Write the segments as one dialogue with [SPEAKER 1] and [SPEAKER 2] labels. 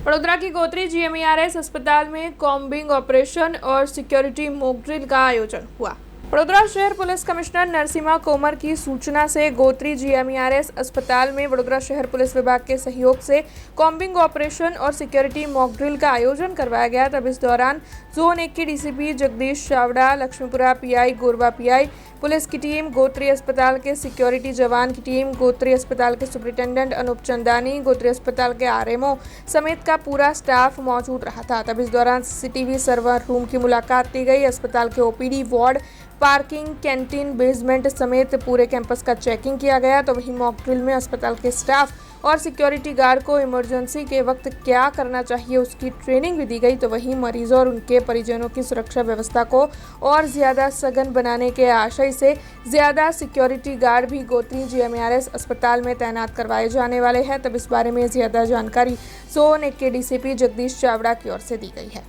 [SPEAKER 1] वडोदरा की गोत्री GMERS अस्पताल में कॉम्बिंग ऑपरेशन और सिक्योरिटी मॉक ड्रिल का आयोजन हुआ। वडोदरा शहर पुलिस कमिश्नर नरसिम्हा कोमर की सूचना से गोत्री GMERS अस्पताल में वडोदरा शहर पुलिस विभाग के सहयोग से कॉम्बिंग ऑपरेशन और सिक्योरिटी मॉक ड्रिल का आयोजन करवाया गया। तब इस दौरान जोन 1 के DCP Jagdish Chavda, Lakshmipura PI, गोरबा PI, police की टीम, गोत्री अस्पताल के सिक्योरिटी जवान की टीम, गोत्री अस्पताल के सुपरिटेंडेंट अनूप चंदानी, गोत्री अस्पताल के RMO समेत का पूरा स्टाफ मौजूद रहा था। तब इस दौरान CCTV सर्वर रूम की मुलाकात ली गई। अस्पताल के OPD ward, parking, canteen, basement समेत पूरे कैंपस का चेकिंग किया गया। तो वहीं मॉक ड्रिल में अस्पताल के स्टाफ और सिक्योरिटी गार्ड को इमरजेंसी के वक्त क्या करना चाहिए उसकी ट्रेनिंग भी दी गई। तो वहीं मरीजों और उनके परिजनों की सुरक्षा व्यवस्था को और ज़्यादा सघन बनाने के आशय से ज़्यादा सिक्योरिटी गार्ड भी गोत्री GMERS अस्पताल में तैनात करवाए जाने वाले हैं। तब इस बारे में ज़्यादा जानकारी जोन 1 के DCP जगदीश चावड़ा की ओर से दी गई है।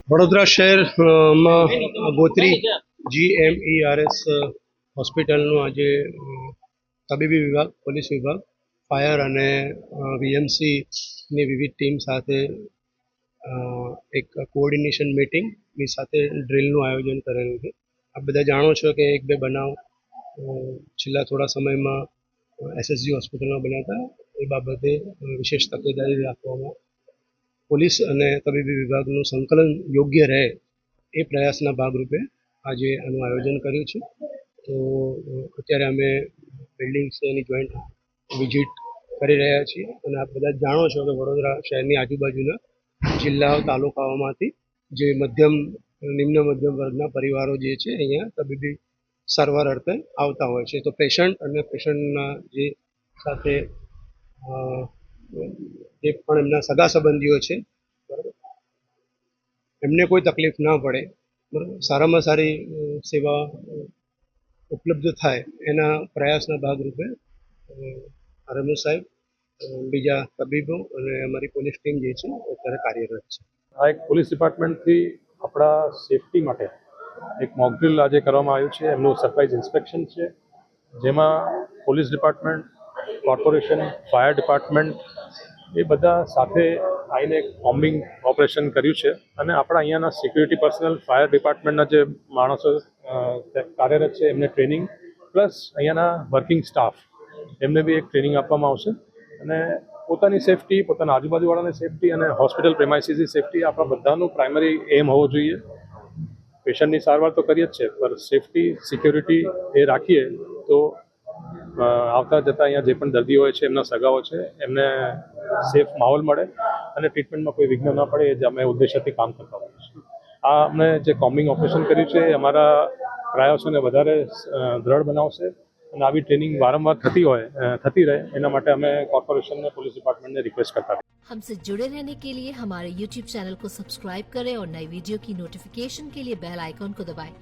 [SPEAKER 2] वडोदरा शहर गोत्री GMERS હોસ્પિટલનું આજે તબીબી વિભાગ, પોલીસ વિભાગ, ફાયર અને VMCની વિવિધ ટીમ સાથે એક કોઓર્ડિનેશન મીટિંગની સાથે ડ્રિલનું આયોજન કરેલું છે। આપ બધા જાણો છો કે એક બે બનાવ છેલ્લા થોડા સમયમાં SSG હોસ્પિટલમાં બન્યા હતા। એ બાબતે વિશેષ તકેદારી રાખવામાં પોલીસ અને તબીબી વિભાગનું સંકલન યોગ્ય રહે એ પ્રયાસના ભાગરૂપે આજે આનું આયોજન કર્યું છે। તો અત્યારે અમે બિલ્ડિંગ એની જોઈન્ટ વિઝિટ કરી રહ્યા છીએ અને આપ બધા જાણો છો કે વડોદરા શહેરની આજુબાજુના જિલ્લાઓ તાલુકાઓમાંથી જે નિમ્ન મધ્યમ વર્ગના પરિવારો જે છે અહીંયા તબીબી સારવાર અર્થે આવતા હોય છે। તો પેશન્ટ અને પેશન્ટના જે સાથે જે પણ એમના સગા સંબંધીઓ છે, બરાબર, એમને કોઈ તકલીફ ના પડે, બરાબર, સારામાં સારી સેવા ઉપલબ્ધ થાય એના પ્રયાસના ભાગરૂપે RMO સાહેબ, બીજા તબીબો અને અમારી પોલીસ ટીમ જે છે અત્યારે કાર્યરત છે।
[SPEAKER 3] આ એક પોલીસ ડિપાર્ટમેન્ટથી આપણા સેફટી માટે એક મોક ડ્રિલ આજે કરવામાં આવ્યું છે। એમનું સરપ્રાઇઝ ઇન્સ્પેક્શન છે, જેમાં police department, corporation, fire department એ બધા સાથે આવીને એક કોમ્બિંગ ઓપરેશન કર્યું છે અને આપણા અહીંયાના સિક્યુરિટી પર્સનલ, ફાયર ડિપાર્ટમેન્ટના જે માણસો કાર્યરત છે એમને ટ્રેનિંગ, પ્લસ અહીંયાના વર્કિંગ સ્ટાફ એમને બી એક ટ્રેનિંગ આપવામાં આવશે અને પોતાની સેફટી, પોતાના આજુબાજુવાળાની સેફટી અને હોસ્પિટલ પ્રેમાઇસીસની સેફટી આપણા બધાનું પ્રાઇમરી એમ હોવો જોઈએ। પેશન્ટની સારવાર તો કરીએ જ છે, પણ સેફટી, સિક્યોરિટી એ રાખીએ તો આવતા જતા અહીંયા જે પણ દર્દીઓ હોય છે, એમના સગાઓ છે, એમને સેફ માહોલ મળે અને ટ્રીટમેન્ટમાં કોઈ વિઘ્ન ના પડે, એ જ અમે ઉદ્દેશ્યથી કામ કરતા હોઈએ છીએ। આ અમને જે કોમ્બિંગ ઓપરેશન કર્યું છે એ અમારા પ્રયાસોને વધારે દ્રઢ બનાવશે અને આવી ટ્રેનિંગ વારંવાર થતી રહે એના માટે અમે કોર્પોરેશન ને पुलिस डिपार्टमेंट ने रिक्वेस्ट करता है।
[SPEAKER 4] हमसे जुड़े रहने के लिए हमारे YouTube चैनल को सब्सक्राइब करें और नई वीडियो की नोटिफिकेशन के लिए बेल आइकॉन को दबाएं।